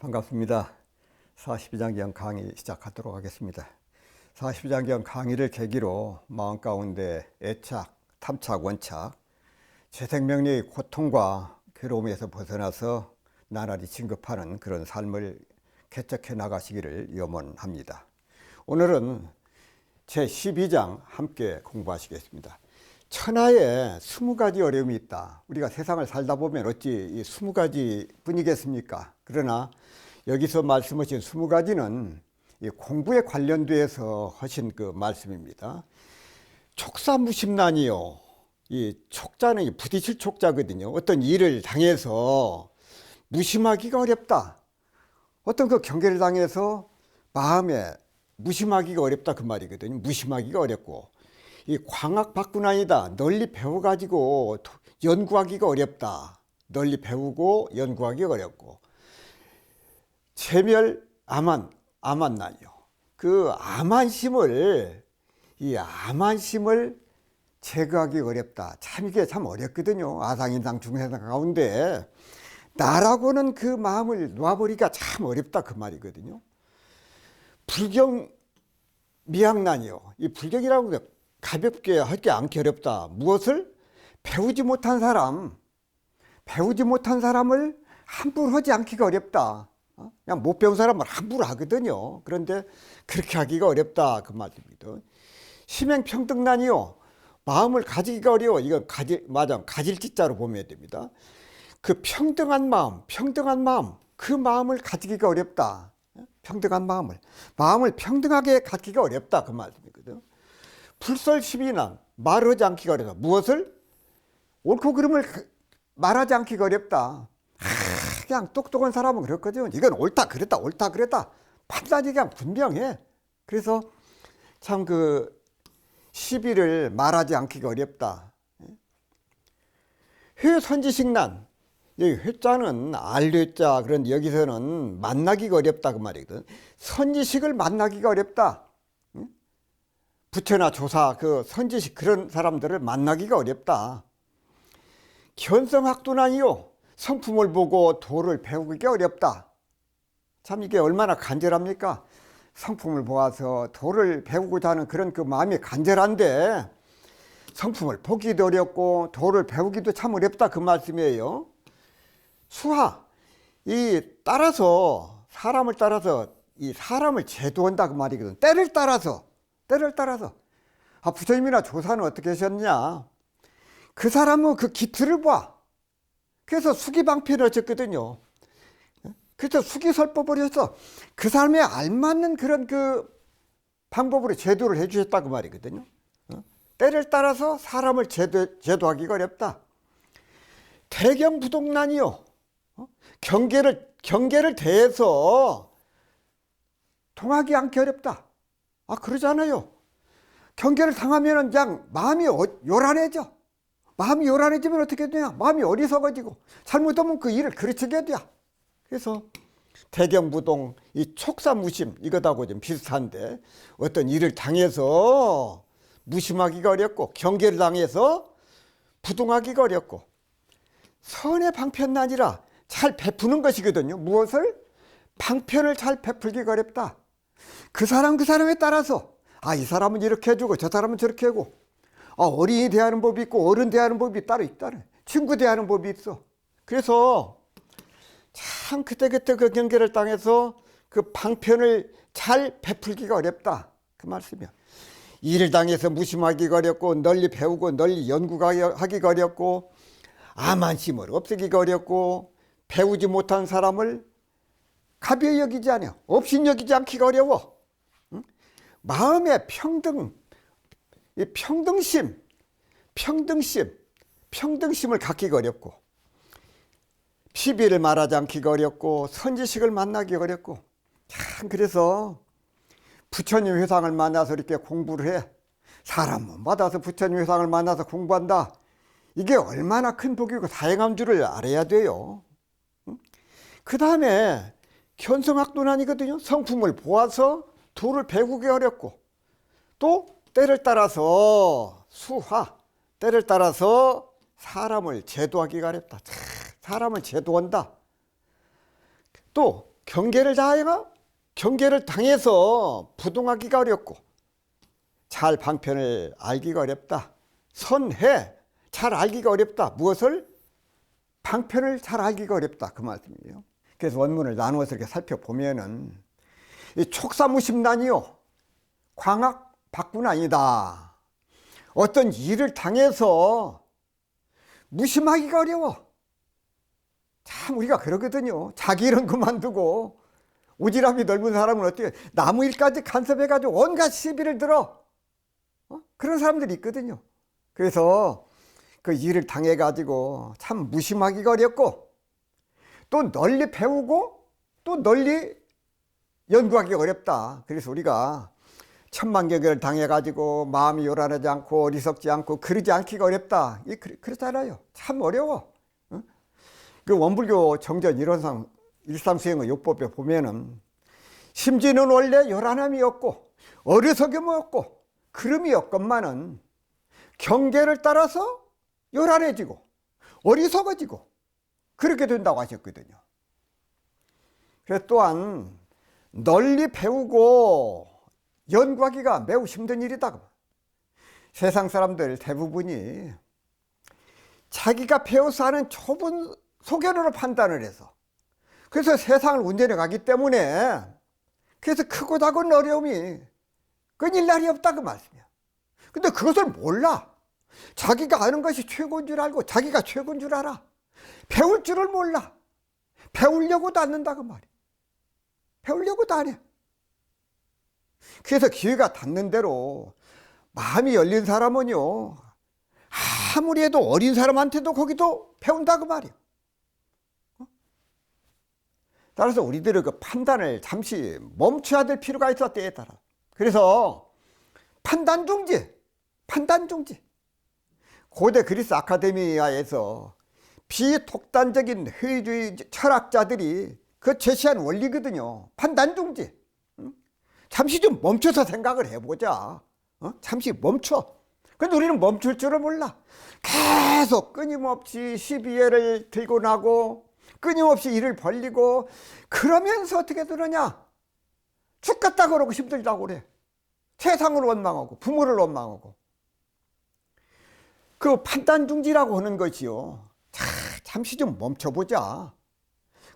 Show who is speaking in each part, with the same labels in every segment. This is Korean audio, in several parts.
Speaker 1: 반갑습니다. 42장경 강의 시작하도록 하겠습니다. 42장경 강의를 계기로 마음 가운데 애착, 탐착, 원착, 제 생명의 고통과 괴로움에서 벗어나서 나날이 진급하는 그런 삶을 개척해 나가시기를 염원합니다. 오늘은 제 12장 함께 공부하시겠습니다. 천하에 20가지 어려움이 있다. 우리가 세상을 살다 보면 어찌 이 20가지 뿐이겠습니까? 그러나 여기서 말씀하신 20가지는 이 공부에 관련돼서 하신 그 말씀입니다. 촉사무심난이요. 이 촉자는 부딪힐 촉자거든요. 어떤 일을 당해서 무심하기가 어렵다. 어떤 그 경계를 당해서 마음에 무심하기가 어렵다 그 말이거든요. 무심하기가 어렵고, 이 광학박군아니다. 널리 배워가지고 연구하기가 어렵다. 널리 배우고 연구하기가 어렵고, 체멸 아만난이요. 그 암한심을 제거하기 어렵다. 참 이게 참 어렵거든요. 아상인상 중생상 가운데 나라고는 그 마음을 놔버리기가 참 어렵다 그 말이거든요. 불경 미학난이요. 이 불경이라고 가볍게 하기 않기 어렵다. 무엇을? 배우지 못한 사람을 함부로 하지 않기가 어렵다. 그냥 못 배운 사람을 함부로 하거든요. 그런데 그렇게 하기가 어렵다 그 말입니다. 심행평등난이요. 마음을 가지기가 어려워. 이건 가질 지자로 보면 됩니다. 그 평등한 마음, 그 마음을 가지기가 어렵다. 평등한 마음을 평등하게 갖기가 어렵다 그 말씀이거든. 불설시비난, 말하지 않기가 어렵다. 무엇을? 옳고 그름을 말하지 않기가 어렵다. 그냥 똑똑한 사람은 그렇거든요. 이건 옳다 그랬다 판단이 그냥 분명해. 그래서 참 그 시비를 말하지 않기가 어렵다. 회선지식난, 여기 회자는 알뢰자, 그런데 여기서는 만나기가 어렵다 그 말이거든. 선지식을 만나기가 어렵다. 부처나 조사, 그 선지식 그런 사람들을 만나기가 어렵다. 견성학도난이요. 성품을 보고 도를 배우기가 어렵다. 참 이게 얼마나 간절합니까? 성품을 보아서 도를 배우고자 하는 그런 그 마음이 간절한데 성품을 보기도 어렵고 도를 배우기도 참 어렵다 그 말씀이에요. 수하, 사람을 따라서 이 사람을 제도한다 그 말이거든. 때를 따라서. 부처님이나 조사는 어떻게 하셨냐? 그 사람은 그 기틀을 봐. 그래서 수기방편을 하셨거든요. 그래서 수기설법을 해서 그 사람에 알맞는 그런 그 방법으로 제도를 해주셨다 그 말이거든요. 때를 따라서 사람을 제도하기가 어렵다. 대경부동난이요. 경계를 대해서 통하기 않기 어렵다. 그러잖아요. 경계를 당하면 그냥 마음이 요란해져. 마음이 요란해지면 어떻게 되냐? 마음이 어리석어지고 잘못하면 그 일을 그르치게 돼. 그래서 대경부동, 이 촉사무심 이것하고 좀 비슷한데 어떤 일을 당해서 무심하기가 어렵고 경계를 당해서 부동하기가 어렵고, 선의 방편난이라 잘 베푸는 것이거든요. 무엇을? 방편을 잘 베풀기가 어렵다. 그 사람에 따라서 이 사람은 이렇게 해주고 저 사람은 저렇게 하고, 어린이 대하는 법이 있고 어른 대하는 법이 따로 있다. 친구 대하는 법이 있어. 그래서 참 그때그때 그 경계를 당해서 그 방편을 잘 베풀기가 어렵다 그 말씀이야. 일을 당해서 무심하기가 어렵고, 널리 배우고 널리 연구하기가 어렵고, 암한심을 없애기가 어렵고, 배우지 못한 사람을 가벼이 여기지 않아. 업신여기지 않기가 어려워. 마음의 평등심을 갖기가 어렵고, 시비를 말하지 않기가 어렵고, 선지식을 만나기가 어렵고, 참 그래서 부처님 회상을 만나서 이렇게 공부를 해. 사람은 받아서 부처님 회상을 만나서 공부한다. 이게 얼마나 큰 복이고 다행한 줄을 알아야 돼요. 그 다음에 견성학도난이거든요. 성품을 보아서 도를 배우기 어렵고, 또 때를 따라서 때를 따라서 사람을 제도하기가 어렵다. 사람을 제도한다. 또 경계를 당해서 부동하기가 어렵고 잘 방편을 알기가 어렵다. 선해 잘 알기가 어렵다. 무엇을? 방편을 잘 알기가 어렵다. 그 말씀이에요. 그래서 원문을 나누어서 이렇게 살펴보면은 이 촉사무심난이요 광학박군아니다. 어떤 일을 당해서 무심하기가 어려워. 참 우리가 그러거든요. 자기 일은 그만두고 오지랖이 넓은 사람은 어떻게 나무 일까지 간섭해가지고 온갖 시비를 들어. 그런 사람들이 있거든요. 그래서 그 일을 당해가지고 참 무심하기가 어렵고 또 널리 배우고 또 널리 연구하기가 어렵다. 그래서 우리가 천만경계를 당해가지고 마음이 요란하지 않고 어리석지 않고 그러지 않기가 어렵다. 그렇잖아요. 참 어려워. 그 원불교 정전 일상수행의 요법에 보면은 심지는 원래 요란함이 없고 어리석음이 없고 그름이 없건만은 경계를 따라서 요란해지고 어리석어지고 그렇게 된다고 하셨거든요. 그래서 또한 널리 배우고 연구하기가 매우 힘든 일이다. 세상 사람들 대부분이 자기가 배워서 하는 좁은 소견으로 판단을 해서 그래서 세상을 운전해 가기 때문에 그래서 크고 작은 어려움이 끊일 날이 없다 그 말씀이야. 근데 그것을 몰라. 자기가 아는 것이 최고인 줄 알고 자기가 최고인 줄 알아. 배울 줄을 몰라. 배우려고도 안 한다 그 말이야. 배우려고도 안 해. 그래서 기회가 닿는 대로 마음이 열린 사람은요 아무리 해도 어린 사람한테도 거기도 배운다 그 말이야. 따라서 우리들의 그 판단을 잠시 멈춰야 될 필요가 있어 때에 따라. 그래서 판단중지 고대 그리스 아카데미아에서 비독단적인 회의주의 철학자들이 그 제시한 원리거든요. 판단중지. 잠시 좀 멈춰서 생각을 해보자. 잠시 멈춰. 근데 우리는 멈출 줄을 몰라. 계속 끊임없이 시비회를 들고 나고 끊임없이 일을 벌리고 그러면서 어떻게 되느냐? 죽겠다 그러고 힘들다고 그래. 세상을 원망하고 부모를 원망하고. 그 판단중지라고 하는 것이요. 잠시 좀 멈춰보자.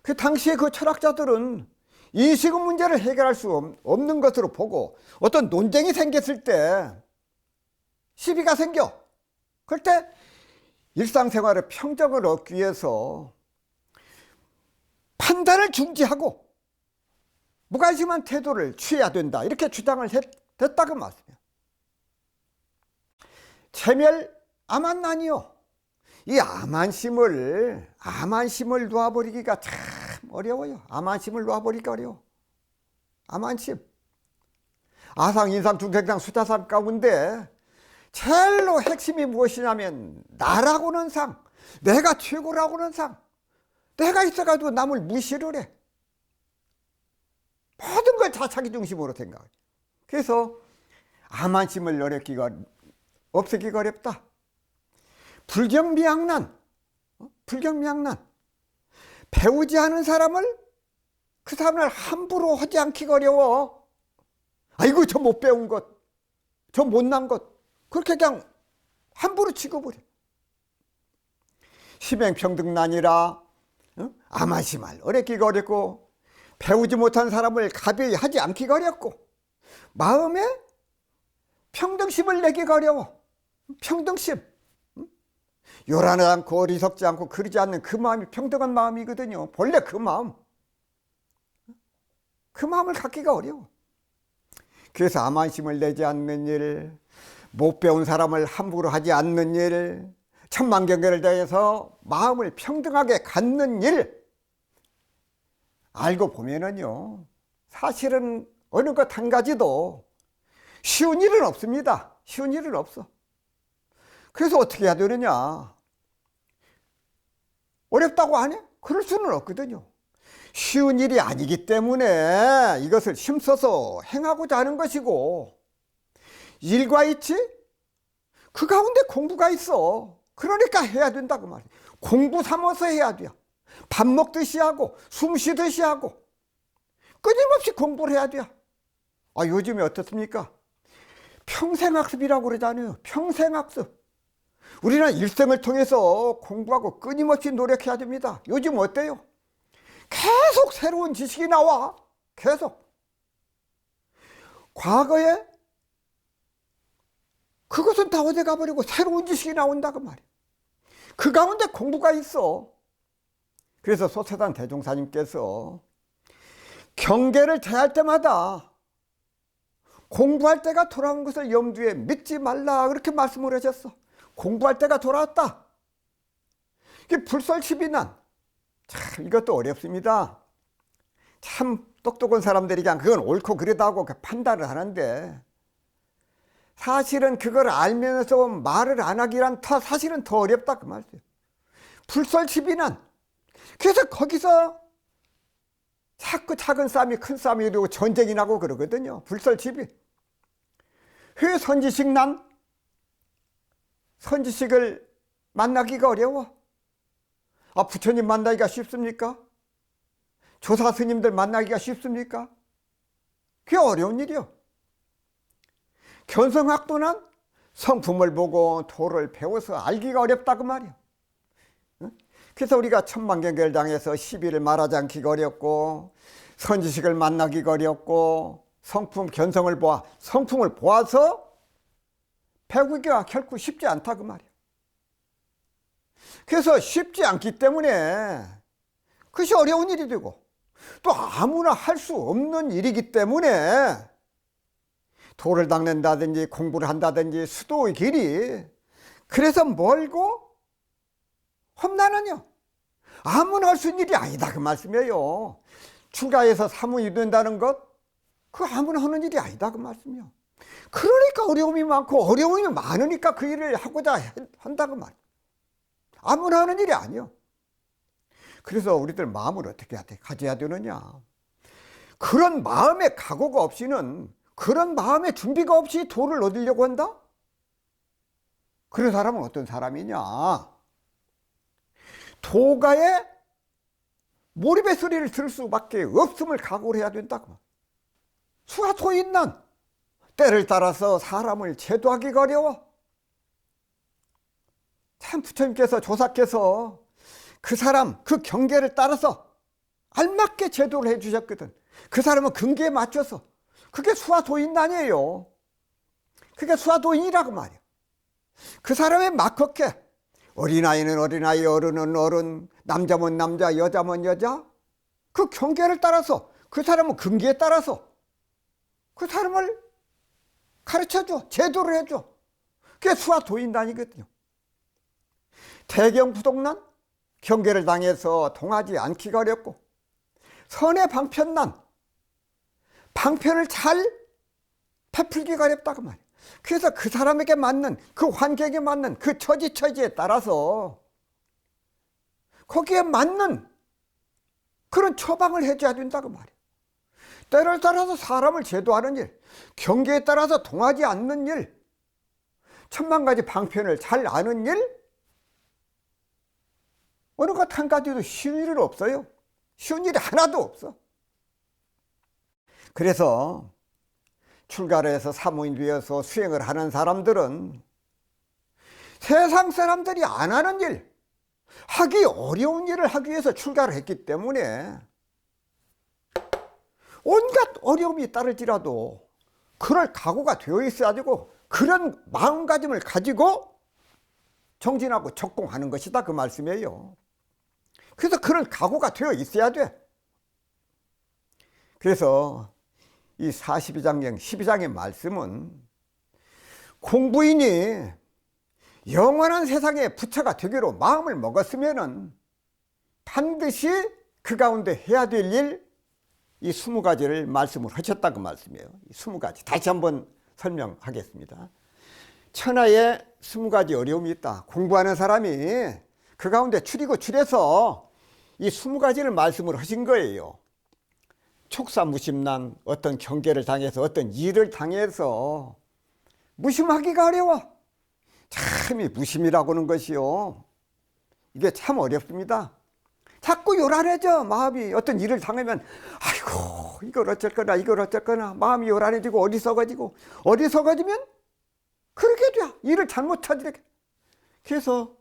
Speaker 1: 그 당시에 그 철학자들은 인식의 문제를 해결할 수 없는 것으로 보고 어떤 논쟁이 생겼을 때 시비가 생겨. 그럴 때 일상생활의 평정을 얻기 위해서 판단을 중지하고 무관심한 태도를 취해야 된다. 이렇게 주장을 했다고 말씀이에요. 체멸 아만난이요. 이 아만심을 놓아버리기가 참 어려워요. 아만심을 놓아버리기가 어려워. 아만심. 아상, 인상, 중생상, 수타상 가운데 제일로 핵심이 무엇이냐면 나라고는 상, 내가 최고라고는 상, 내가 있어가지고 남을 무시를 해. 모든 걸 다 자기 중심으로 생각해. 그래서 아만심을 없애기가 어렵다. 불경미양난. 배우지 않은 사람을 그 사람을 함부로 하지 않기가 어려워. 아이고 저 못 배운 것, 저 못난 것 그렇게 그냥 함부로 취급을 해. 심행평등난이라 아마심할 어렵기가 어렵고 배우지 못한 사람을 가벼이 하지 않기가 어렵고 마음에 평등심을 내기가 어려워. 평등심. 요란하지 않고 어리석지 않고 그러지 않는 그 마음이 평등한 마음이거든요. 본래 그 마음을 갖기가 어려워. 그래서 아만심을 내지 않는 일, 못 배운 사람을 함부로 하지 않는 일, 천만경계를 대해서 마음을 평등하게 갖는 일, 알고 보면은요 사실은 어느 것 한 가지도 쉬운 일은 없습니다. 쉬운 일은 없어. 그래서 어떻게 해야 되느냐? 어렵다고 안 해? 그럴 수는 없거든요. 쉬운 일이 아니기 때문에 이것을 힘써서 행하고자 하는 것이고 일과 이치? 그 가운데 공부가 있어. 그러니까 해야 된다고 말이야. 공부 삼아서 해야 돼요. 밥 먹듯이 하고 숨 쉬듯이 하고 끊임없이 공부를 해야 돼요. 요즘에 어떻습니까? 평생학습이라고 그러잖아요. 평생학습. 우리는 일생을 통해서 공부하고 끊임없이 노력해야 됩니다. 요즘 어때요? 계속 새로운 지식이 나와. 계속. 과거에 그것은 다 어디 가버리고 새로운 지식이 나온다고 말이에요. 그 가운데 공부가 있어. 그래서 소태단 대종사님께서 경계를 대할 때마다 공부할 때가 돌아온 것을 염두에 믿지 말라 그렇게 말씀을 하셨어. 공부할 때가 돌아왔다. 이게 불설시비난. 참 이것도 어렵습니다. 참 똑똑한 사람들이 그냥 그건 옳고 그르다고 판단을 하는데 사실은 그걸 알면서 말을 안 하기란 사실은 더 어렵다 그 말이에요. 불설시비난. 그래서 거기서 자꾸 작은 싸움이 큰 싸움이 되고 전쟁이 나고 그러거든요. 불설시비. 왜 선지식 난? 선지식을 만나기가 어려워. 부처님 만나기가 쉽습니까? 조사 스님들 만나기가 쉽습니까? 그게 어려운 일이요. 견성학도는 성품을 보고 도를 배워서 알기가 어렵다 그 말이야. 그래서 우리가 천만경계를 당해서 시비를 말하지 않기가 어렵고 선지식을 만나기가 어렵고 성품 견성을 성품을 보아서 배우기가 결코 쉽지 않다 그 말이야. 그래서 쉽지 않기 때문에 그것이 어려운 일이 되고 또 아무나 할 수 없는 일이기 때문에 도를 닦는다든지 공부를 한다든지 수도의 길이 그래서 멀고 험난하냐. 아무나 할 수 있는 일이 아니다 그 말씀이에요. 출가해서 사무이 된다는 것 그거 아무나 하는 일이 아니다 그 말씀이요. 그러니까 어려움이 많고 어려움이 많으니까 그 일을 하고자 한다 그 말. 아무나 하는 일이 아니요. 그래서 우리들 마음을 어떻게 가져야 되느냐. 그런 마음의 각오가 없이는 그런 마음의 준비가 없이 도를 얻으려고 한다? 그런 사람은 어떤 사람이냐. 도가의 몰입의 소리를 들을 수밖에 없음을 각오를 해야 된다고. 수가 소인난 때를 따라서 사람을 제도하기가 어려워. 참 부처님께서 조사께서 그 사람 그 경계를 따라서 알맞게 제도를 해 주셨거든. 그 사람은 근기에 맞춰서. 그게 수화도인난이에요. 그게 수화도인이라고 말이야. 그 사람의 막혔게 어린아이는 어린아이, 어른은 어른, 남자면 남자, 여자면 여자, 그 경계를 따라서 그 사람은 근기에 따라서 그 사람을 가르쳐줘, 제도를 해줘. 그게 수화도인단이거든요. 대경부동난, 경계를 당해서 통하지 않기가 어렵고, 선의 방편난, 방편을 잘 베풀기가 어렵다고 말이에요. 그래서 그 사람에게 맞는, 그 환경에 맞는 그 처지에 따라서 거기에 맞는 그런 처방을 해줘야 된다고 말이에요. 때를 따라서 사람을 제도하는 일, 경계에 따라서 통하지 않는 일, 천만 가지 방편을 잘 아는 일, 어느 것 한 가지도 쉬운 일은 없어요. 쉬운 일이 하나도 없어. 그래서 출가를 해서 사무인 되어서 수행을 하는 사람들은 세상 사람들이 안 하는 일, 하기 어려운 일을 하기 위해서 출가를 했기 때문에 온갖 어려움이 따를지라도 그럴 각오가 되어 있어야 되고 그런 마음가짐을 가지고 정진하고 적공하는 것이다 그 말씀이에요. 그래서 그런 각오가 되어 있어야 돼. 그래서 이 42장경 12장의 말씀은 공부인이 영원한 세상의 부처가 되기로 마음을 먹었으면 반드시 그 가운데 해야 될 일, 이 20가지를 말씀을 하셨다 그 말씀이에요. 이 20가지 다시 한번 설명하겠습니다. 천하에 20가지 어려움이 있다. 공부하는 사람이 그 가운데 추리고 추려서 이 20가지를 말씀을 하신 거예요. 촉사무심난, 어떤 경계를 당해서 어떤 일을 당해서 무심하기가 어려워. 참 이 무심이라고 하는 것이요, 이게 참 어렵습니다. 자꾸 요란해져. 마음이 어떤 일을 당하면 아이고 이걸 어쩔거나 이걸 어쩔거나 마음이 요란해지고 어리석어지면 그렇게 돼. 일을 잘못 찾으게. 그래서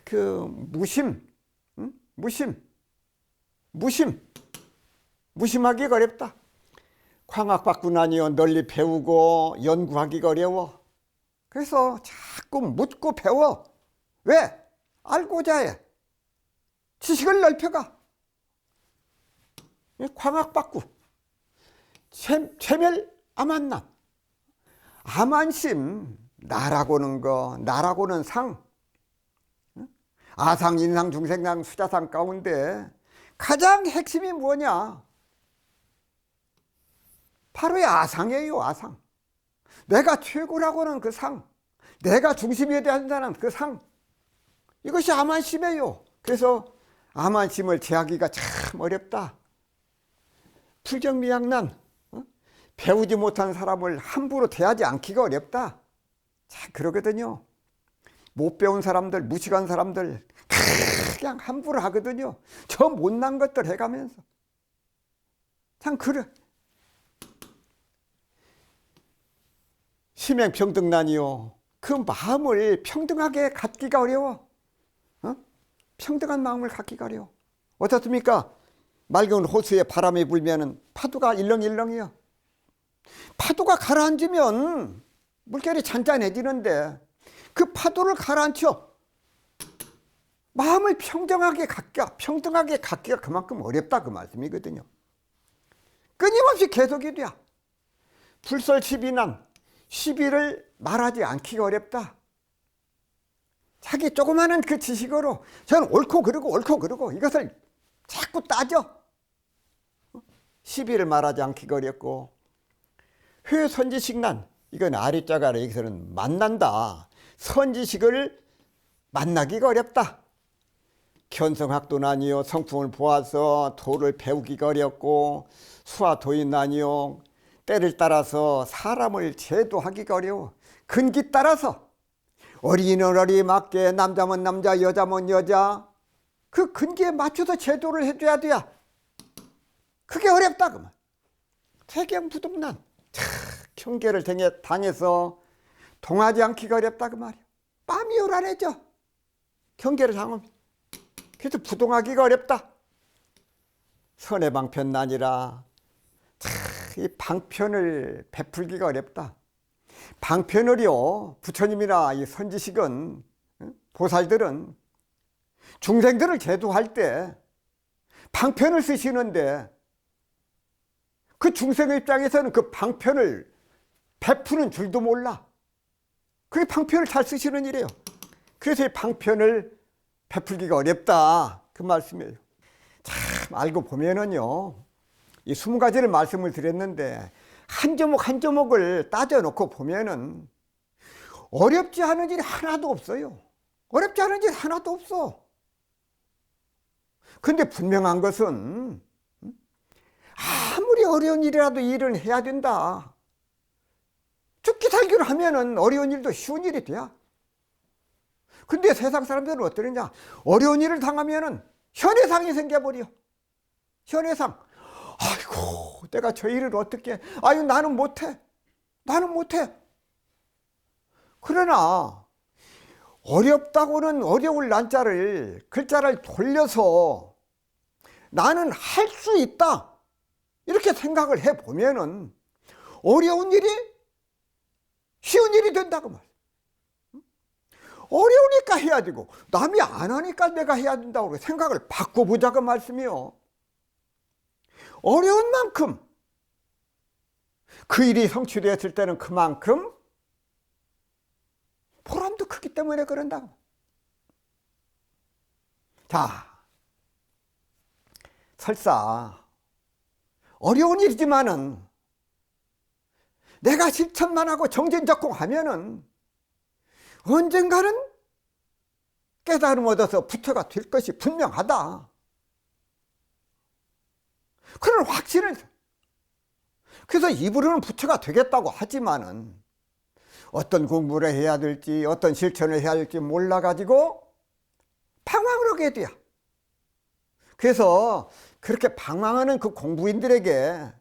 Speaker 1: 그 무심하기가 어렵다. 광학받고 나니요 널리 배우고 연구하기가 어려워. 그래서 자꾸 묻고 배워. 왜? 알고자 해. 지식을 넓혀가. 광학받고 최멸 암한남. 암한심, 나라고는 거, 나라고는 상. 아상, 인상, 중생상, 수자상 가운데 가장 핵심이 뭐냐? 바로 이 아상이에요. 아상. 내가 최고라고 하는 그 상, 내가 중심이 되어야 한다는 그 상, 이것이 암한심이에요. 그래서 암한심을 제하기가 참 어렵다. 불정미약난, 배우지 못한 사람을 함부로 대하지 않기가 어렵다. 자, 그러거든요. 못 배운 사람들, 무식한 사람들 그냥 함부로 하거든요. 저 못난 것들 해가면서. 참 그래. 심행평등난이요. 그 마음을 평등하게 갖기가 어려워. 평등한 마음을 갖기가 어려워. 어떻습니까? 맑은 호수에 바람이 불면 파도가 일렁일렁이요. 파도가 가라앉으면 물결이 잔잔해지는데 그 파도를 가라앉혀 마음을 평등하게 갖기가 그만큼 어렵다 그 말씀이거든요. 끊임없이 계속이 돼. 불설시비난, 시비를 말하지 않기가 어렵다. 자기 조그마한 그 지식으로 저는 옳고 그르고 이것을 자꾸 따져. 시비를 말하지 않기가 어렵고, 회선지식난, 이건 아리자가라. 여기서는 만난다. 선지식을 만나기가 어렵다. 견성학도난이요. 성품을 보아서 도를 배우기가 어렵고, 수화도인난이요. 때를 따라서 사람을 제도하기가 어려워. 근기 따라서 어린이는 어린이 맞게, 남자면 남자, 여자면 여자, 그 근기에 맞춰서 제도를 해줘야 돼. 그게 어렵다 그 말. 태경부동난, 경계를 당해서 동하지 않기가 어렵다 그 말이야. 빰이 요란해져. 경계를 당하면. 그래서 부동하기가 어렵다. 선의 방편난이라, 이 방편을 베풀기가 어렵다. 방편을요, 부처님이나 이 선지식은, 보살들은 중생들을 제도할 때 방편을 쓰시는데, 그 중생의 입장에서는 그 방편을 베푸는 줄도 몰라. 그게 방편을 잘 쓰시는 일이에요. 그래서 이 방편을 베풀기가 어렵다 그 말씀이에요. 참 알고 보면은요, 이 20가지를 말씀을 드렸는데 한 조목 한 조목을 따져놓고 보면은 어렵지 않은 일이 하나도 없어요. 어렵지 않은 일이 하나도 없어. 근데 분명한 것은 아무리 어려운 일이라도 일은 해야 된다. 죽기 살기로 하면은 어려운 일도 쉬운 일이 돼야. 근데 세상 사람들은 어떠느냐? 어려운 일을 당하면은 현해상이 생겨버려. 현해상. 아이고, 내가 저 일을 어떻게 해? 아유, 나는 못해. 그러나 어렵다고는 어려울 난자를, 글자를 돌려서 나는 할 수 있다, 이렇게 생각을 해보면은 어려운 일이 쉬운 일이 된다고 말이야. 어려우니까 해야 되고, 남이 안 하니까 내가 해야 된다고 생각을 바꿔보자고 말씀이요. 어려운 만큼 그 일이 성취되었을 때는 그만큼 보람도 크기 때문에 그런다고. 자, 설사 어려운 일이지만은 내가 실천만 하고 정진적공하면은 언젠가는 깨달음 얻어서 부처가 될 것이 분명하다. 그런 확신을. 그래서 입으로는 부처가 되겠다고 하지만은 어떤 공부를 해야 될지, 어떤 실천을 해야 할지 몰라가지고 방황을 하게 돼요. 그래서 그렇게 방황하는 그 공부인들에게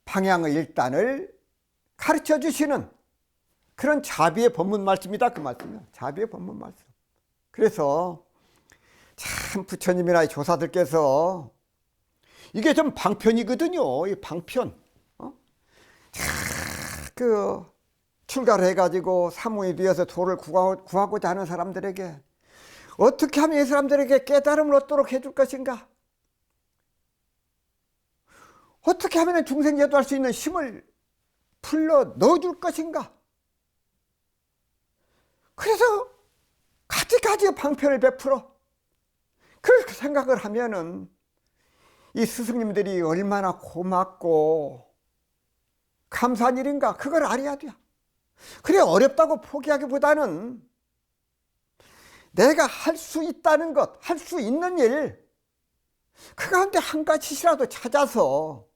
Speaker 1: 방향의 일단을 가르쳐 주시는 그런 자비의 본문 말씀이다, 그 말씀이요. 자비의 본문 말씀. 그래서 참 부처님이나 조사들께서 이게 좀 방편이거든요. 이 방편. 그 출가를 해가지고 사무이 되어서 도를 구하고자 하는 사람들에게 어떻게 하면 이 사람들에게 깨달음을 얻도록 해줄 것인가? 어떻게 하면 중생제도할 수 있는 힘을 불러 넣어줄 것인가? 그래서 가지가지 방편을 베풀어. 그렇게 생각을 하면은 이 스승님들이 얼마나 고맙고 감사한 일인가, 그걸 알아야 돼요. 그래, 어렵다고 포기하기보다는 내가 할 수 있다는 것, 할 수 있는 일, 그 가운데 한 가지씩이라도 찾아서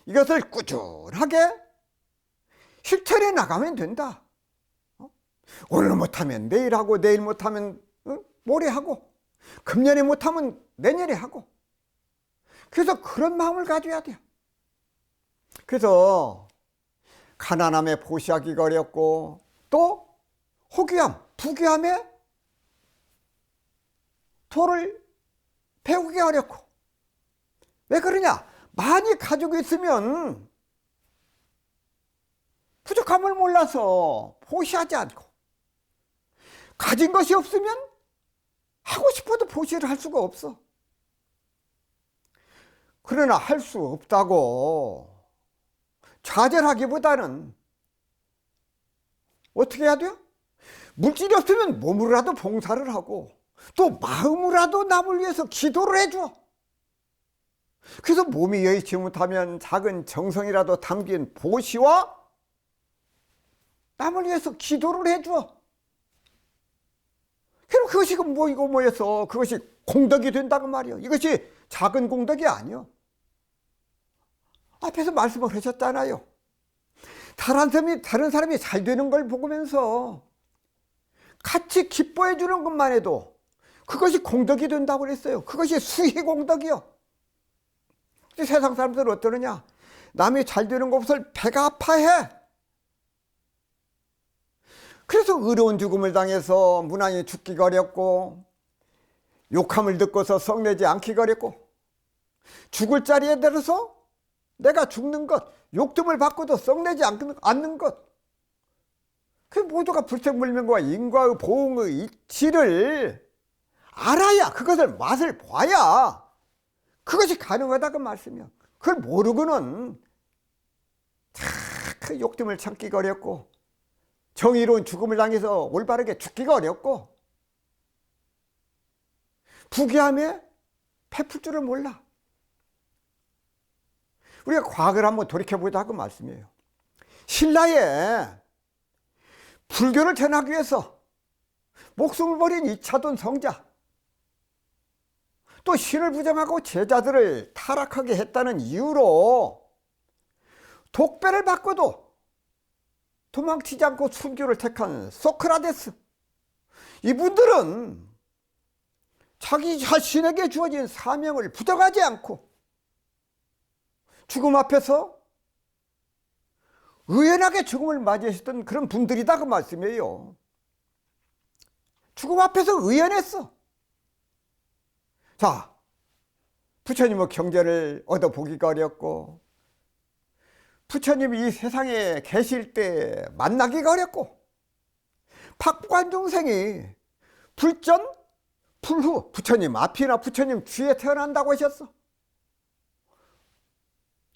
Speaker 1: 이것을 꾸준하게 실천해 나가면 된다. 오늘 못하면 내일 하고, 내일 못하면 모레 하고, 금년에 못하면 내년에 하고. 그래서 그런 마음을 가져야 돼요. 그래서 가난함에 보시하기가 어렵고, 또 호기함, 부귀함에 도를 배우기 어렵고. 왜 그러냐? 많이 가지고 있으면 부족함을 몰라서 보시하지 않고, 가진 것이 없으면 하고 싶어도 보시를 할 수가 없어. 그러나 할 수 없다고 좌절하기보다는 어떻게 해야 돼요? 물질이 없으면 몸으로라도 봉사를 하고, 또 마음으로라도 남을 위해서 기도를 해줘. 그래서 몸이 여의치 못하면 작은 정성이라도 담긴 보시와 남을 위해서 기도를 해줘. 그럼 그것이 뭐이고 뭐해서 그것이 공덕이 된다고 말이요. 이것이 작은 공덕이 아니요. 앞에서 말씀을 하셨잖아요. 다른 사람이 잘 되는 걸 보면서 같이 기뻐해 주는 것만 해도 그것이 공덕이 된다고 그랬어요. 그것이 수희 공덕이요. 세상 사람들은 어떠느냐? 남이 잘 되는 것을 배가 아파해. 그래서 의로운 죽음을 당해서 무난히 죽기가 어렵고, 욕함을 듣고서 성내지 않기가 어렵고, 죽을 자리에 들어서 내가 죽는 것, 욕됨을 받고도 성내지 않는 것, 그 모두가 불생불명과 인과의 보응의 이치를 알아야, 그것을 맛을 봐야 그것이 가능하다, 그 말씀이요. 그걸 모르고는 그 욕됨을 참기가 어렵고, 정의로운 죽음을 당해서 올바르게 죽기가 어렵고, 부귀함에 베풀 줄을 몰라. 우리가 과거를 한번 돌이켜보자 그 말씀이에요. 신라에 불교를 전하기 위해서 목숨을 버린 이차돈 성자, 또 신을 부정하고 제자들을 타락하게 했다는 이유로 독배를 받고도 도망치지 않고 순교를 택한 소크라테스, 이분들은 자기 자신에게 주어진 사명을 부정하지 않고 죽음 앞에서 의연하게 죽음을 맞이했던 그런 분들이다, 그 말씀이에요. 죽음 앞에서 의연했어. 자, 부처님의 경제를 얻어보기가 어렵고, 부처님이 이 세상에 계실 때 만나기가 어렵고, 박관중생이 불전 불후, 부처님 앞이나 부처님 뒤에 태어난다고 하셨어.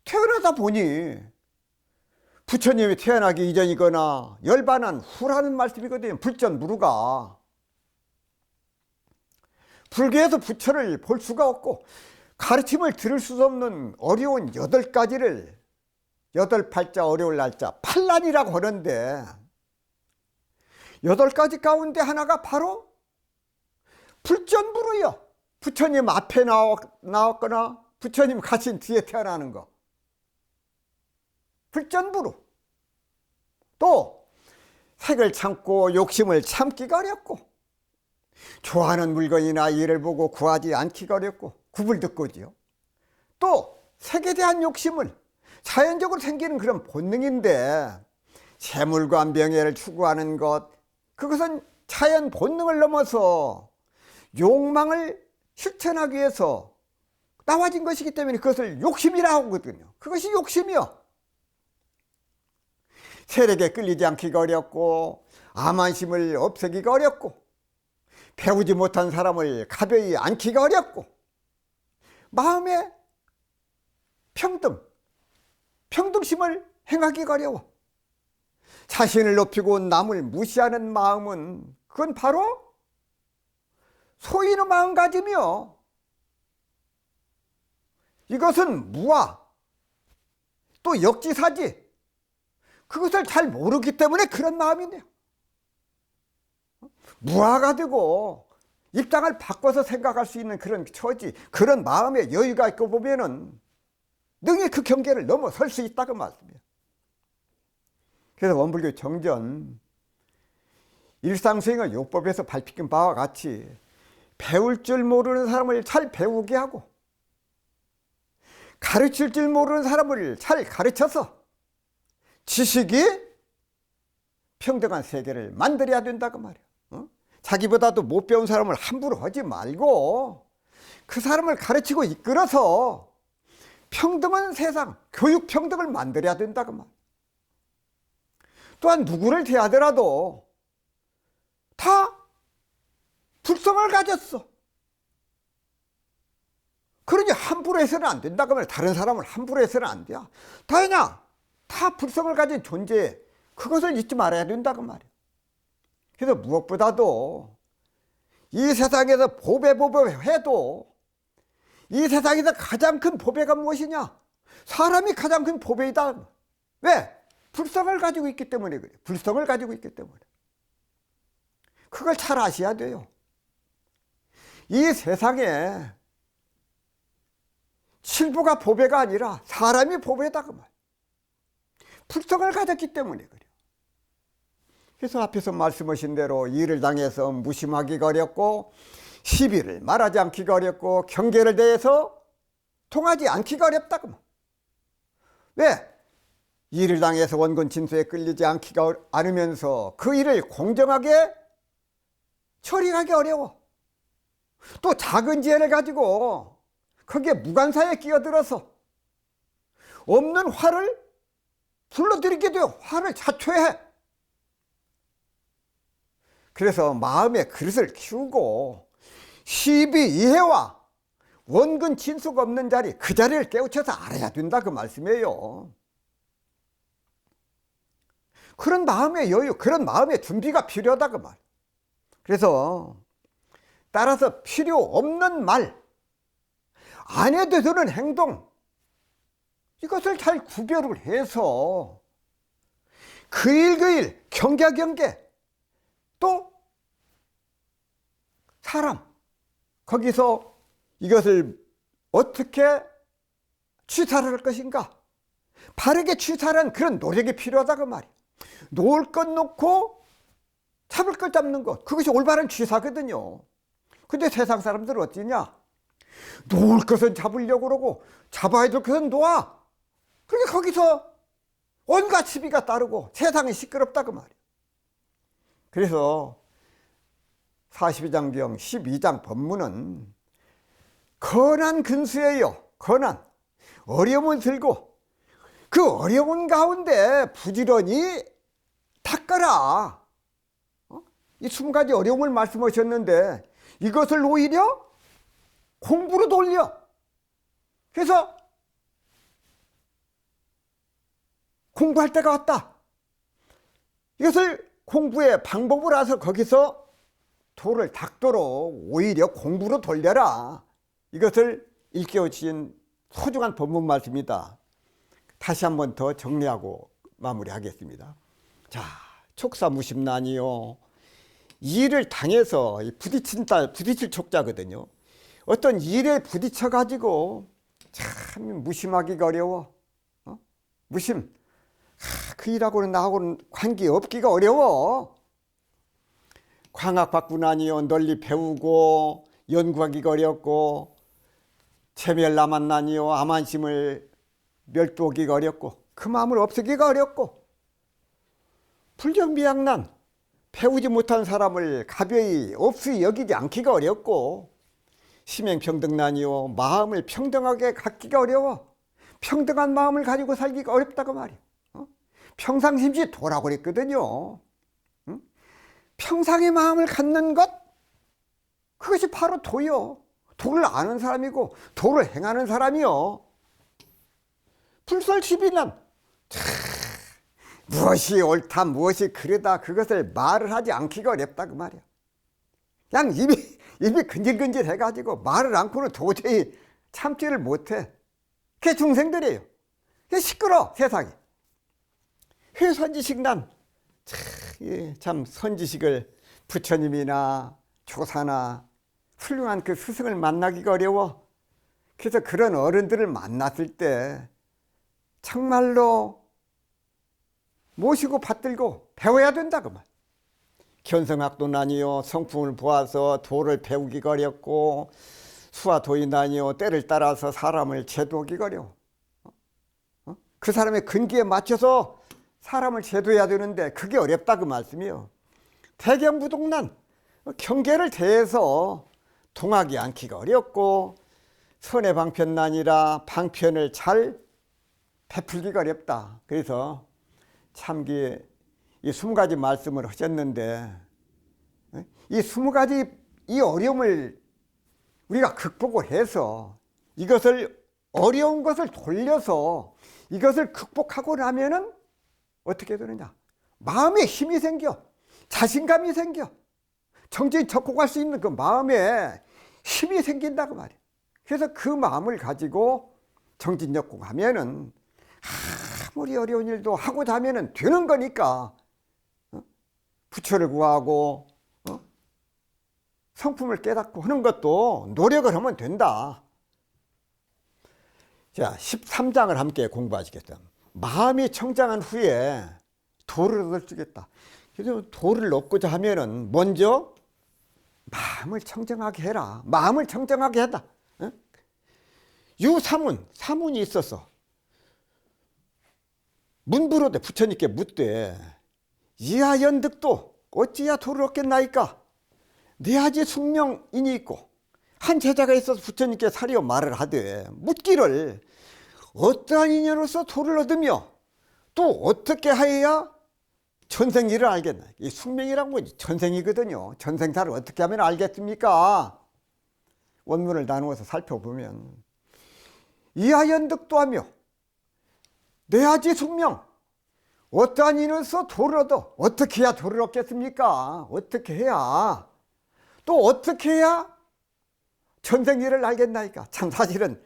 Speaker 1: 태어나다 보니 부처님이 태어나기 이전이거나 열반한 후라는 말씀이거든요. 불전무루가. 불교에서 부처를 볼 수가 없고 가르침을 들을 수 없는 어려운 8가지를, 8팔자 어려울 날짜 팔란이라고 하는데, 8가지 가운데 하나가 바로 불전무루요. 부처님 앞에 나왔거나 부처님 가신 뒤에 태어나는 거. 불전무루. 또 색을 참고 욕심을 참기가 어렵고, 좋아하는 물건이나 일을 보고 구하지 않기가 어렵고 구불듣고지요. 또 색에 대한 욕심을 자연적으로 생기는 그런 본능인데 재물과 명예를 추구하는 것, 그것은 자연 본능을 넘어서 욕망을 실천하기 위해서 나와진 것이기 때문에 그것을 욕심이라 하거든요. 그것이 욕심이요. 세력에 끌리지 않기가 어렵고 암만심을 없애기가 어렵고 배우지 못한 사람을 가벼이 안기가 어렵고 마음의 평등심을 행하기가 어려워. 자신을 높이고 남을 무시하는 마음은 그건 바로 소인의 마음가짐이요. 이것은 무아, 또 역지사지, 그것을 잘 모르기 때문에 그런 마음이네요. 무아가 되고 입장을 바꿔서 생각할 수 있는 그런 처지, 그런 마음의 여유가 있고 보면은 능히 그 경계를 넘어설 수 있다고 말씀이에요. 그래서 원불교 정전 일상수행의 요법에서 밝힌 바와 같이 배울 줄 모르는 사람을 잘 배우게 하고 가르칠 줄 모르는 사람을 잘 가르쳐서 지식이 평등한 세계를 만들어야 된다고 말이에요. 자기보다도 못 배운 사람을 함부로 하지 말고 그 사람을 가르치고 이끌어서 평등한 세상, 교육 평등을 만들어야 된다고 말이에요. 또한 누구를 대하더라도 다 불성을 가졌어. 그러니 함부로 해서는 안 된다고 말이에요. 다른 사람을 함부로 해서는 안 돼요. 다 불성을 가진 존재, 그것을 잊지 말아야 된다고 말이에요. 그래서 무엇보다도 이 세상에서 보배해도 이 세상에서 가장 큰 보배가 무엇이냐? 사람이 가장 큰 보배이다. 왜? 불성을 가지고 있기 때문에 그래요. 불성을 가지고 있기 때문에. 그걸 잘 아셔야 돼요. 이 세상에 칠부가 보배가 아니라 사람이 보배다 그 말. 불성을 가졌기 때문에 그래요. 그래서 앞에서 말씀하신 대로 일을 당해서 무심하기가 어렵고 시비를 말하지 않기가 어렵고 경계를 대해서 통하지 않기가 어렵다 그 말. 왜? 일을 당해서 원군 진수에 끌리지 않기가 않으면서 그 일을 공정하게 처리하기 어려워. 또 작은 지혜를 가지고 거기에 무관사에 끼어들어서 없는 화를 불러들이게 돼요. 화를 자초해. 그래서 마음의 그릇을 키우고 시비 이해와 원근 진수가 없는 자리, 그 자리를 깨우쳐서 알아야 된다 그 말씀이에요. 그런 마음의 여유, 그런 마음의 준비가 필요하다 그 말. 그래서 따라서 필요 없는 말, 안 해도 되는 행동, 이것을 잘 구별을 해서 그 일 그 일, 경계, 또 사람, 거기서 이것을 어떻게 취사를 할 것인가, 바르게 취사하는 그런 노력이 필요하다 그 말이에요. 놓을 것 놓고 잡을 것 잡는 것, 그것이 올바른 취사거든요. 근데 세상 사람들은 어찌냐? 놓을 것은 잡으려고 그러고 잡아야 될 것은 놓아. 그러니까 거기서 온갖 시비가 따르고 세상이 시끄럽다 그 말이에요. 그래서 42장경 12장 법문은 건한 근수예요. 건한 어려움을 들고 그 어려운 가운데 부지런히 닦아라. 이 20가지 어려움을 말씀하셨는데 이것을 오히려 공부로 돌려. 그래서 공부할 때가 왔다. 이것을 공부의 방법을 알아서 거기서 도를 닦도록 오히려 공부로 돌려라. 이것을 일깨워주신 소중한 법문 말씀입니다. 다시 한번 더 정리하고 마무리하겠습니다. 자, 촉사무심난이요. 일을 당해서 부딪힐 촉자거든요. 어떤 일에 부딪혀 가지고 참 무심하기가 어려워. 무심. 그 일하고는 나하고는 관계 없기가 어려워. 광학받고 나니요 널리 배우고 연구하기가 어렵고 체멸 만나니요 암한심을 멸도하기가 어렵고 그 마음을 없애기가 어렵고 불경비약난 배우지 못한 사람을 가벼이 없이 여기지 않기가 어렵고 심행평등난이요 마음을 평등하게 갖기가 어려워. 평등한 마음을 가지고 살기가 어렵다고 말이야. 평상심시 도라고 그랬거든요. 평상의 마음을 갖는 것, 그것이 바로 도요. 도를 아는 사람이고 도를 행하는 사람이요. 불설시비난 무엇이 옳다 무엇이 그르다 그것을 말을 하지 않기가 어렵다 그 말이야. 그냥 입이 근질근질 해가지고 말을 않고는 도저히 참지를 못해. 그게 중생들이에요. 그게 시끄러 세상이. 회선지식난 참 선지식을 부처님이나 조사나 훌륭한 그 스승을 만나기가 어려워. 그래서 그런 어른들을 만났을 때 정말로 모시고 받들고 배워야 된다 그 말. 견성학도나니요 성품을 보아서 도를 배우기가 어렵고 수화도인나니요 때를 따라서 사람을 제도하기가 어려워. 그 사람의 근기에 맞춰서 사람을 제도해야 되는데 그게 어렵다 그 말씀이요. 대경부동난 경계를 대해서 통하지 않기가 어렵고 선의 방편난이라 방편을 잘 베풀기가 어렵다. 그래서 참기 이 20가지 말씀을 하셨는데 이 20가지 이 어려움을 우리가 극복을 해서 이것을 어려운 것을 돌려서 이것을 극복하고 나면은 어떻게 되느냐? 마음에 힘이 생겨. 자신감이 생겨. 정진히 접근할 수 있는 그 마음에 힘이 생긴다고 말이에요. 그래서 그 마음을 가지고 정진역공하면은 아무리 어려운 일도 하고자 하면은 되는 거니까 부처를 구하고 성품을 깨닫고 하는 것도 노력을 하면 된다. 자, 13장을 함께 공부하시겠다. 마음이 청정한 후에 도를 얻을 주겠다. 그래서 도를 얻고자 하면은 먼저 마음을 청정하게 해라. 마음을 청정하게 하다. 유사문, 사문이 있어서 문부로되 부처님께 묻되 이하연득도 어찌야 도를 얻겠나이까? 네아지 숙명인이 있고 한 제자가 있어서 부처님께 사리어 말을 하되 묻기를 어떠한 인연으로서 도를 얻으며 또 어떻게 하여야 전생일을 알겠나? 이 숙명이란 뭐지? 전생이거든요. 전생사를 어떻게 하면 알겠습니까? 원문을 나누어서 살펴보면 이하연득도 하며 네아지 숙명 어떠한 인연으로서 도를 얻어 어떻게 해야 도를 얻겠습니까? 어떻게 해야 또 어떻게 해야 전생일을 알겠나이까? 참 사실은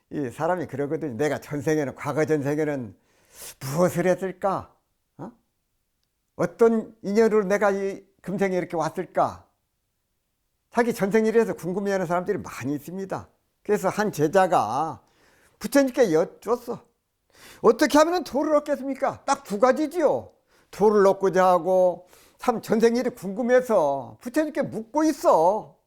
Speaker 1: 이 사람이 그러거든요. 내가 전생에는 과거 전생에는 무엇을 했을까? 어떤 인연으로 내가 이 금생에 이렇게 왔을까? 자기 전생일에서 궁금해하는 사람들이 많이 있습니다. 그래서 한 제자가 부처님께 여쭈었어. 어떻게 하면 도를 얻겠습니까? 딱 2가지지요. 도를 얻고자 하고 참 전생일이 궁금해서 부처님께 묻고 있어.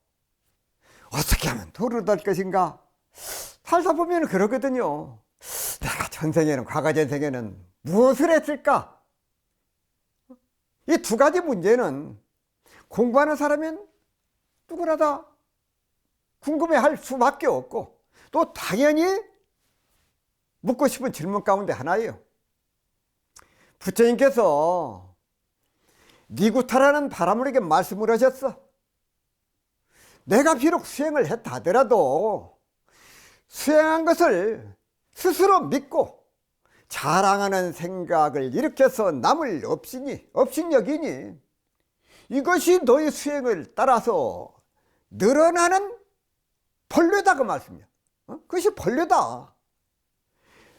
Speaker 1: 어떻게 하면 도를 얻을 것인가? 살다 보면 그러거든요. 내가 전생에는 과거 전생에는 무엇을 했을까? 이 2가지 문제는 공부하는 사람은 누구나 다 궁금해할 수밖에 없고 또 당연히 묻고 싶은 질문 가운데 하나예요. 부처님께서 니구타라는 바라물에게 말씀을 하셨어. 내가 비록 수행을 했다 하더라도 수행한 것을 스스로 믿고 자랑하는 생각을 일으켜서 남을 업신여기니 이것이 너의 수행을 따라서 늘어나는 벌레다 그 말씀이야. 그것이 벌레다.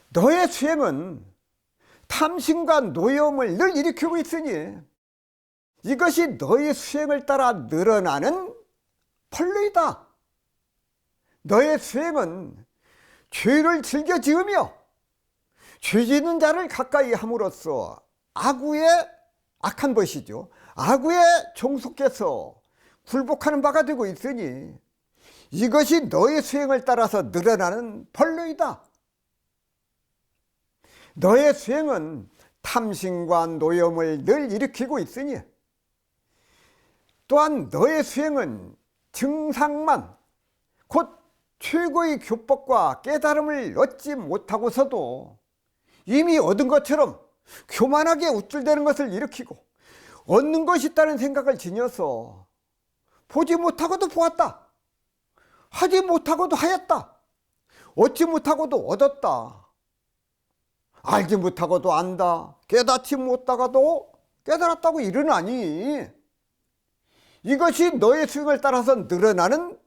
Speaker 1: 너의 수행은 탐심과 노여움을 늘 일으키고 있으니 이것이 너의 수행을 따라 늘어나는 벌레이다. 너의 수행은 죄를 즐겨 지으며 죄 짓는 자를 가까이 함으로써 악우의 악한 것이죠. 악의 종속해서 굴복하는 바가 되고 있으니 이것이 너의 수행을 따라서 늘어나는 벌로이다. 너의 수행은 탐심과 노염을 늘 일으키고 있으니, 또한 너의 수행은 증상만, 곧 최고의 교법과 깨달음을 얻지 못하고서도 이미 얻은 것처럼 교만하게 우쭐대는 것을 일으키고, 얻는 것이 있다는 생각을 지녀서 보지 못하고도 보았다, 하지 못하고도 하였다, 얻지 못하고도 얻었다, 알지 못하고도 안다, 깨닫지 못하고도 깨달았다고 일어나니 이것이 너의 수행을 따라서 늘어나는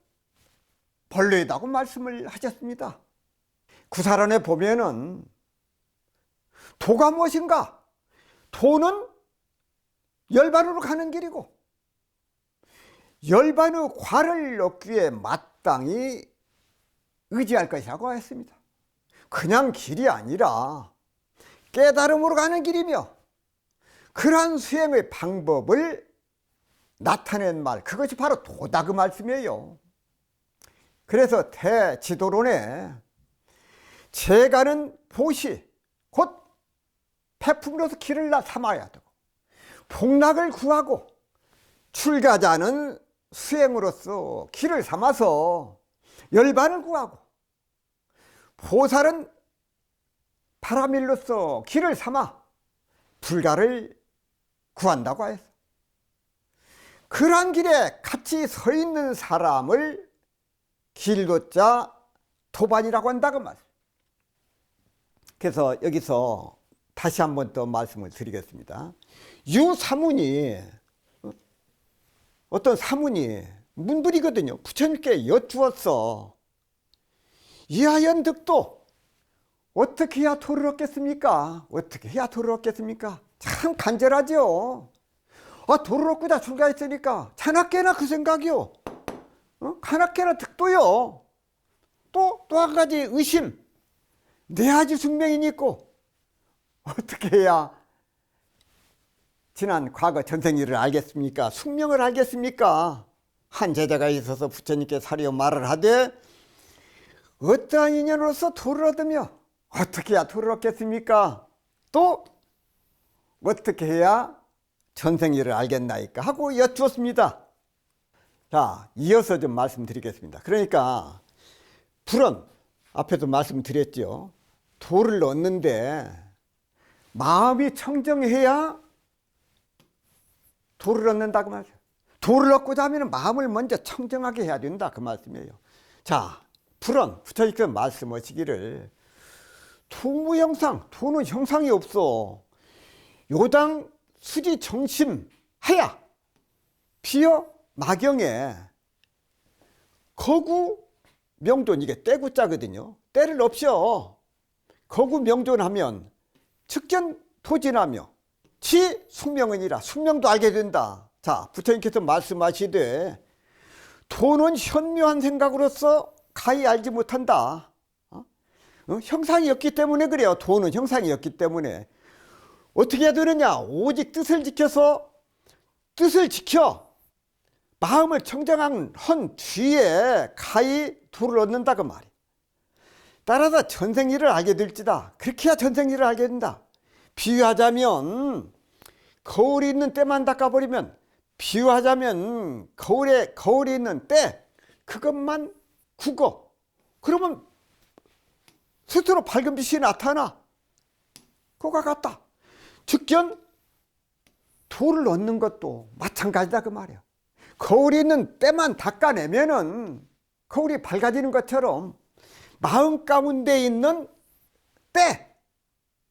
Speaker 1: 벌레이다고 말씀을 하셨습니다. 구사론에 보면은 도가 무엇인가? 도는 열반으로 가는 길이고, 열반의 과를 얻기 위해 마땅히 의지할 것이라고 했습니다. 그냥 길이 아니라 깨달음으로 가는 길이며, 그러한 수행의 방법을 나타낸 말, 그것이 바로 도다 그 말씀이에요. 그래서 대지도론에 제가는 보시, 곧 폐품으로서 길을 삼아야 되고, 복락을 구하고 출가자는 수행으로서 길을 삼아서 열반을 구하고, 보살은 바라밀로서 길을 삼아 불가를 구한다고 하였어. 그러한 길에 같이 서 있는 사람을 길도자 도반이라고 한다 그 말씀. 그래서 여기서 다시 한번 또 말씀을 드리겠습니다. 유사문이, 어떤 사문이 문불이거든요. 부처님께 여쭈었어. 이하연득도 어떻게 해야 도를 얻겠습니까? 어떻게 해야 도를 얻겠습니까? 참 간절하죠. 도를 얻고자 출가했으니까 자나깨나 그 생각이요. 가나깨나 득도요. 또 한 가지 의심. 내 아주 숙명이 있고 어떻게 해야 지난 과거 전생 일을 알겠습니까? 숙명을 알겠습니까? 한 제자가 있어서 부처님께 사리어 말을 하되, 어떠한 인연으로서 도를 얻으며 어떻게 해야 도를 얻겠습니까? 또 어떻게 해야 전생 일을 알겠나이까 하고 여쭈었습니다. 자, 이어서 좀 말씀드리겠습니다. 그러니까 불은 앞에도 말씀드렸죠. 도를 얻는데 마음이 청정해야 도를 얻는다고 말이에요. 도를 얻고자 하면 마음을 먼저 청정하게 해야 된다 그 말씀이에요. 자, 불은 부처님께서 말씀하시기를 도무형상, 도는 형상이 없어. 요당 수지 정심하야 비어 마경에 거구 명존, 이게 떼구자거든요. 때를 없여. 거구 명존하면 측견 토진하며 지 숙명은이라, 숙명도 알게 된다. 자, 부처님께서 말씀하시되 도는 현묘한 생각으로서 가히 알지 못한다. 형상이 없기 때문에 그래요. 도는 형상이 없기 때문에. 어떻게 해야 되느냐? 오직 뜻을 지켜서, 뜻을 지켜 마음을 청정한 뒤에 가히 도를 얻는다 그 말이에요. 따라서 전생일을 알게 될지다. 그렇게 해야 전생일을 알게 된다. 비유하자면 거울이 있는 때만 닦아버리면, 비유하자면 거울에 있는 때 그것만 굽어. 그러면 스스로 밝은 빛이 나타나. 그와 같다. 즉견 도를 얻는 것도 마찬가지다 그 말이야. 거울이 있는 때만 닦아내면은 거울이 밝아지는 것처럼 마음 가운데 있는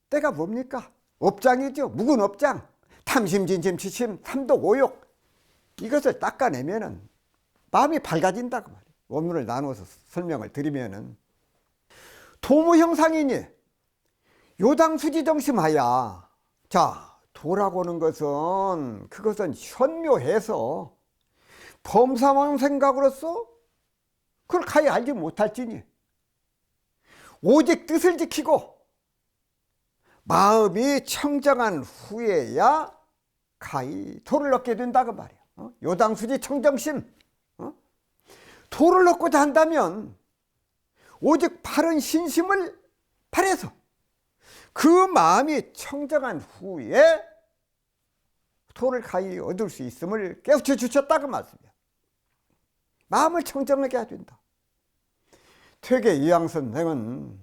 Speaker 1: 때가 뭡니까? 업장이죠. 묵은 업장. 탐심, 진심, 치심, 삼독, 오욕. 이것을 닦아내면은 마음이 밝아진다고 말이에요. 원문을 나누어서 설명을 드리면은, 도무형상이니 요당수지정심하야. 자, 도라고 하는 것은 그것은 현묘해서 범사망 생각으로서 그걸 가히 알지 못할지니, 오직 뜻을 지키고 마음이 청정한 후에야 가히 도를 얻게 된다 그 말이야. 요당수지 청정심. 도를 얻고자 한다면 오직 바른 신심을 발해서 그 마음이 청정한 후에 도를 가히 얻을 수 있음을 깨우쳐 주셨다 그 말씀이야. 마음을 청정하게 해야 된다. 퇴계 이황 선생은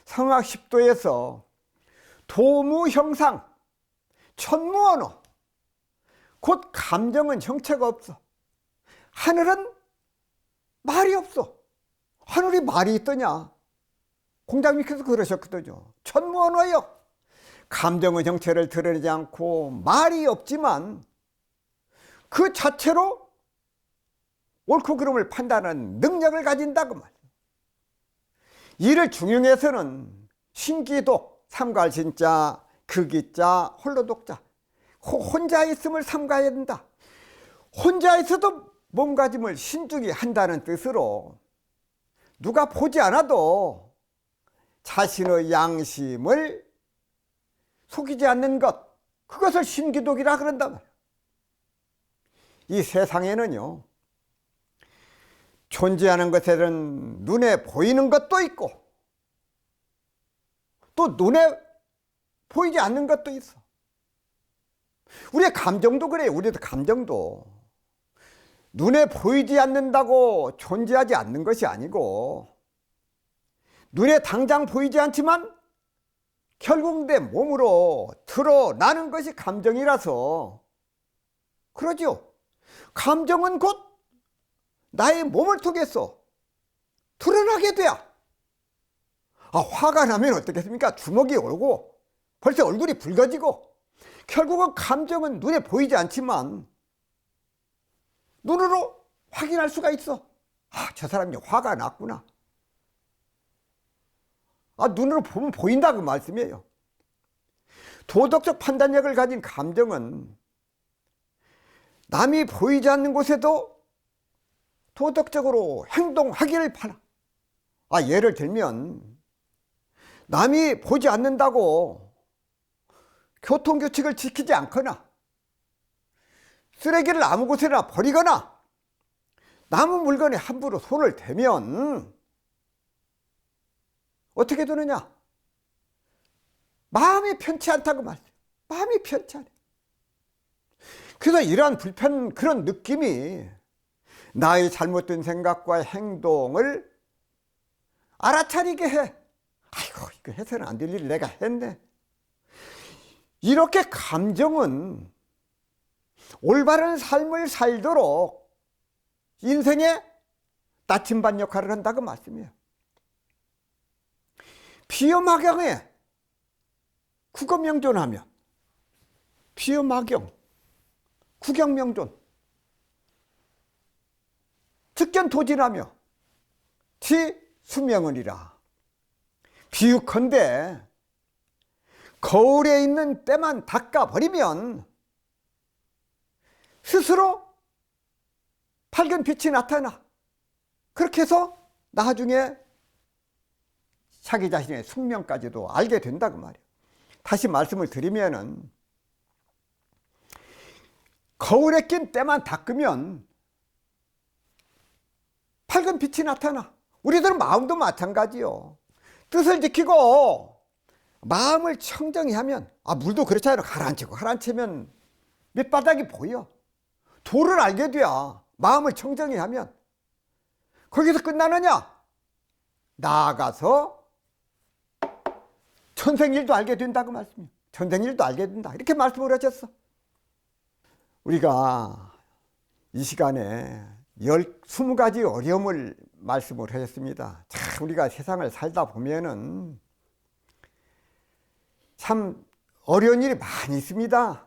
Speaker 1: 성악 10도에서 도무형상 천무언어, 곧 감정은 형체가 없어. 하늘은 말이 없어. 하늘이 말이 있더냐? 공자님께서 그러셨거든요. 천무언어여, 감정의 정체를 드러내지 않고 말이 없지만 그 자체로 옳고 그름을 판단하는 능력을 가진다 그 말이에요. 이를 중용해서는 신기독, 삼갈신자, 극이자, 홀로독자, 혼자 있음을 삼가야 된다. 혼자 있어도 몸가짐을 신중히 한다는 뜻으로 누가 보지 않아도 자신의 양심을 속이지 않는 것, 그것을 신기독이라 그런다 말이에요. 이 세상에는요, 존재하는 것에는 눈에 보이는 것도 있고 또 눈에 보이지 않는 것도 있어. 우리의 감정도 그래요. 우리의 감정도 눈에 보이지 않는다고 존재하지 않는 것이 아니고 눈에 당장 보이지 않지만 결국 내 몸으로 드러나는 것이 감정이라서 그러죠. 감정은 곧 나의 몸을 통해서 드러나게 돼야. 화가 나면 어떻겠습니까? 주먹이 오고 벌써 얼굴이 붉어지고, 결국은 감정은 눈에 보이지 않지만 눈으로 확인할 수가 있어. 저 사람이 화가 났구나. 눈으로 보면 보인다 그 말씀이에요. 도덕적 판단력을 가진 감정은 남이 보이지 않는 곳에도 도덕적으로 행동하기를 바라. 예를 들면 남이 보지 않는다고 교통규칙을 지키지 않거나 쓰레기를 아무 곳에나 버리거나 남의 물건에 함부로 손을 대면 어떻게 되느냐? 마음이 편치 않다고 말이에요. 마음이 편치 않아요. 그래서 이러한 그런 느낌이 나의 잘못된 생각과 행동을 알아차리게 해. 아이고, 이거 해서는 안 될 일을 내가 했네. 이렇게 감정은 올바른 삶을 살도록 인생의 나침반 역할을 한다고 말씀이에요. 비염악경에 국어명존하며 비염악경, 국영명존, 즉견토진하며 지수명은이라. 비유컨대 거울에 있는 때만 닦아버리면 스스로 밝은 빛이 나타나. 그렇게 해서 나중에 자기 자신의 숙명까지도 알게 된다고 말이에요. 다시 말씀을 드리면은 거울에 낀 때만 닦으면 밝은 빛이 나타나. 우리들은 마음도 마찬가지요. 뜻을 지키고 마음을 청정히 하면, 물도 그렇잖아요. 가라앉히면 밑바닥이 보여. 도를 알게 돼야. 마음을 청정히 하면. 거기서 끝나느냐? 나아가서 천생일도 알게 된다고 말씀이에요. 천생일도 알게 된다. 이렇게 말씀을 하셨어. 우리가 이 시간에 20가지 어려움을 말씀을 하셨습니다. 참 우리가 세상을 살다 보면은 참 어려운 일이 많이 있습니다.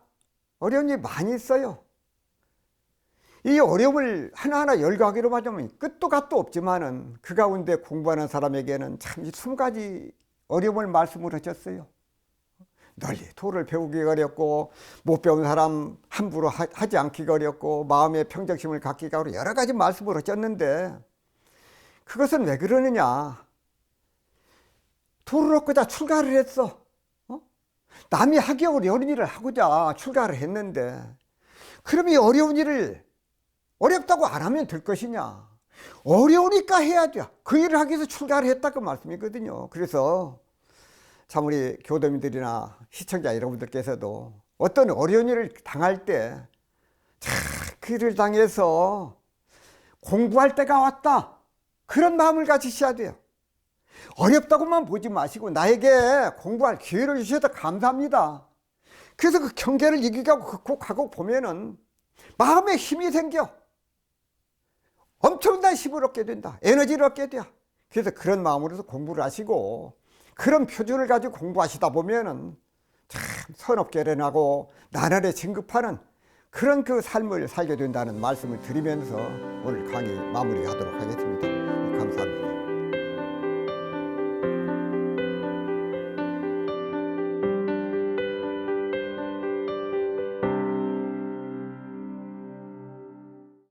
Speaker 1: 어려운 일이 많이 있어요. 이 어려움을 하나하나 열거하기로 하자면 끝도 갓도 없지만은 그 가운데 공부하는 사람에게는 참 이 20가지 어려움을 말씀을 하셨어요. 널리 도를 배우기가 어렵고 못 배운 사람 함부로 하지 않기가 어렵고 마음의 평정심을 갖기가 어렵고 여러 가지 말씀을 하셨는데 그것은 왜 그러느냐? 도를 얻고자 출가를 했어. 남이 하기 어려운 일을 하고자 출가를 했는데, 그럼 이 어려운 일을 어렵다고 안 하면 될 것이냐? 어려우니까 해야 돼. 그 일을 하기 위해서 출가를 했다고 말씀이거든요. 그래서 참 우리 교도민들이나 시청자 여러분들께서도 어떤 어려운 일을 당할 때, 그 일을 당해서 공부할 때가 왔다, 그런 마음을 가지셔야 돼요. 어렵다고만 보지 마시고 나에게 공부할 기회를 주셔서 감사합니다. 그래서 그 경계를 이기고 극복하고 보면은 마음에 힘이 생겨. 엄청난 힘을 얻게 된다. 에너지를 얻게 돼요. 그래서 그런 마음으로서 공부를 하시고 그런 표준을 가지고 공부하시다 보면은 참 선업결연하고 나날에 진급하는 그런 그 삶을 살게 된다는 말씀을 드리면서 오늘 강의 마무리하도록 하겠습니다. 감사합니다.